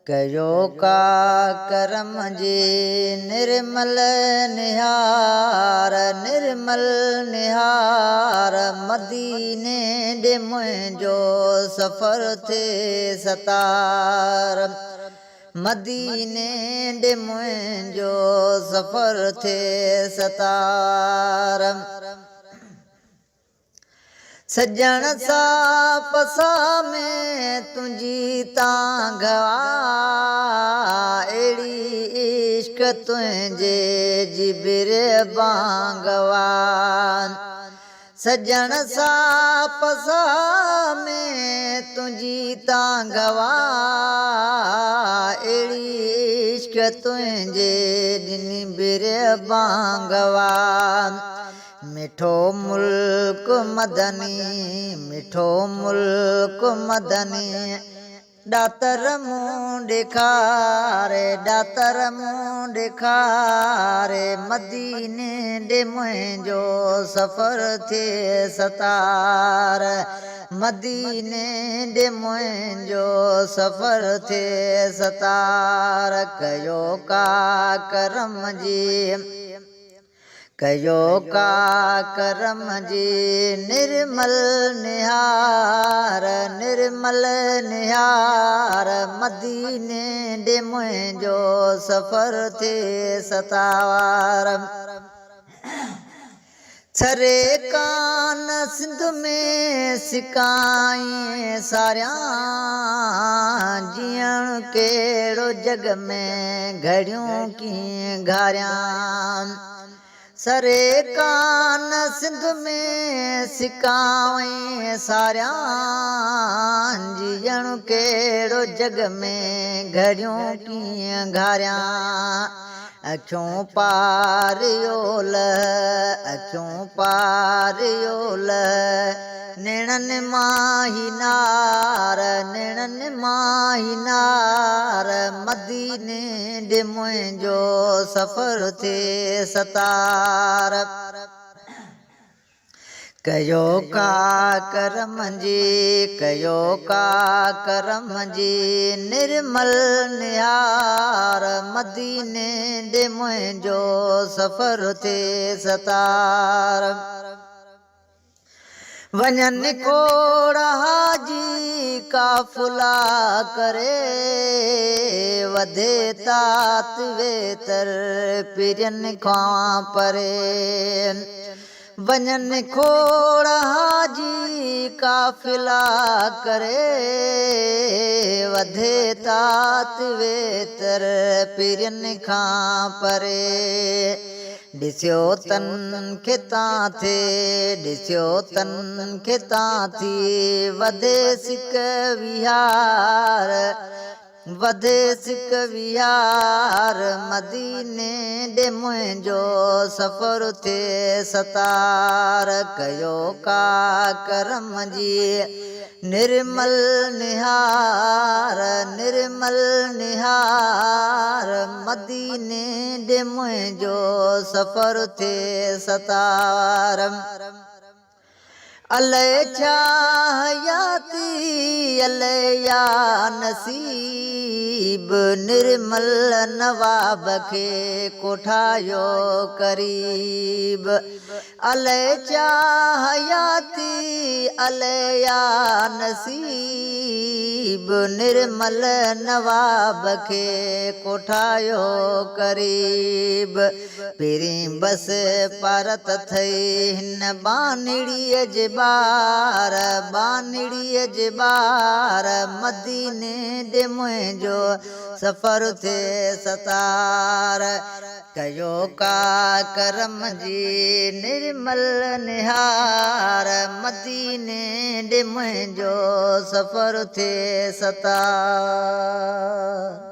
कयो का करम जी निर्मल निहार निर्मल निहार मदीने दे मुंहिंजो सफ़र थे सतार मदीने दे मुंहिंजो सफ़र थे सतार सजण सा पसा में तुंहिंजी तांघवा अहिड़ी इश्क तुंहिंजे जिबिर बांगवा सजण सा पसा में तुंहिंजी तांघवा अहिड़ी इश्क तुंहिंजे जिबिर बांगवा मिठो मुल्क मदनी मिठो मुल्क मदनी दातर मुंहुं ॾेखारे दातर मुंहुं ॾेखारे मदीने ॾे मुंहिंजो सफ़र थे सतार मदीने ॾे मुंहिंजो सफ़र थे सतार कयो का करम जी कयो का करम जी निर्मल निहार निर्मल निहार मदीने ॾे मुंहिंजो सफ़र थे सतार छरे कान सिंध में सिकाई सारियां जीअण कहिड़ो जग में घड़ियूं कीअं घारियां सरे कान सिंध में सिकावई सारियां जीअण कहिड़ो जग में घड़ियूं कीअं घारियां अखियूं पारियोल अखियूं पारियोल नेणनि माही नार नेणनि माही नार मदीने ॾे मुंहिंजो सफ़र थे सतार कयो का करम जी कयो का करम जी निर्मल निहार मदीने ॾे मुंहिंजो सफ़र थे सतार वञनि खोड़ हाजी काफ़िला करे वधे तात वेतर पिरनि खां परे वञनि खोड़ हाजी काफ़िला करे वधे तात वेतर पिरनि खां परे ॾिसियो तन खे तां थे ॾिसियो तन खे तां थी वधे सिक विहार वधे सिक विहार मदीने ॾे मुंहिंजो सफ़र थे सतार कयो का करम जी निर्मल निहार निर्मल निहार मदीने ॾे मुंहिंजो सफ़र थे सतार अले छा हयाती अले या नसीब निर्मल नवाब खे कोठायो करीब अले छा हयाती अले या नसीब निर्मल नवाब खे कोठायो करीब पहिरीं बस पारत थई हिन बानिड़ीअ जे बार बानिड़ीअ जे बार मदीने ॾे मुंहिंजो सफ़र थे सतार कयो का करम जी निर्मल निहार मदीने ॾे मुंहिंजो सफ़र थे सतार